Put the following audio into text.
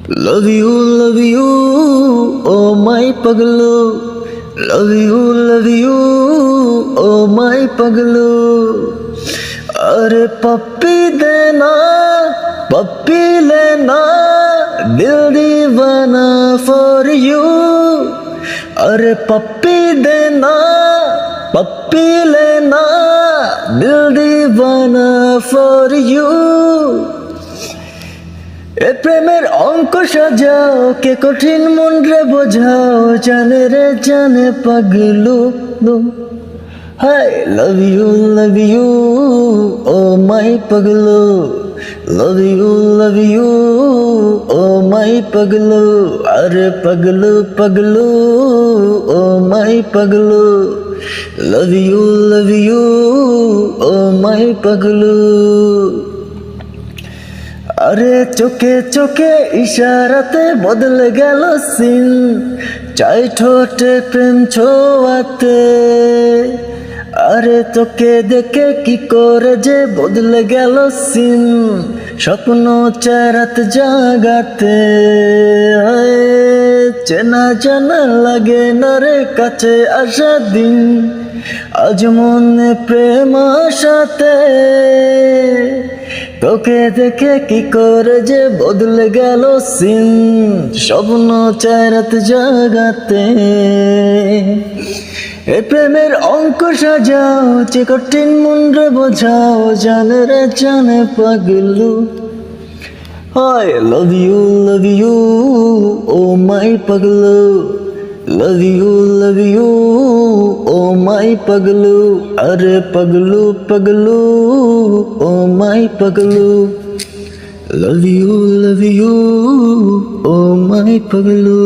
Love you, oh my paglu. Love you, oh my paglu. अरे पप्पी देना पप्पी लेना दिल दीवाना for you. अरे पप्पी देना पप्पी लेना दिल दीवाना for you. এ প্রেমের অঙ্ক সাজাও কে কঠিন মন রে বোঝাও জানে রে জানে পাগলু হাই লাভ ইউ ও মাই পাগলু লাভ ইউ ও মাই পাগলু আরে পাগলু পাগলু ও মাই পাগলু লাভ ইউ ও মাই পাগলু अरे चोखे चोखे इशाराते बदल गেল সিন চাই ঠোঁটে প্রেম ছোঁয়াতে আরে তোকে দেখে কি করে যে বদলে গেল সিন স্বপ্ন চারাত জাগাতে চেনা জানা লাগে না রে কাছে আসা দিন আজ মনে প্রেম আসাতে তোকে দেখে কি করে যে বদলে গেল সিন স্বপ্ন চারাত জাগাতে এ প্রেমের অঙ্ক সাজাও যে কঠিন মন রে বোঝাও জানে রে জানে পাগলু হাই লাভ ইউ ও মাই পাগলু লাভ ইউ ও মাই পাগলু আরে পাগলু পাগলু ও মাই পাগলু লাভ ইউ ও মাই পাগলু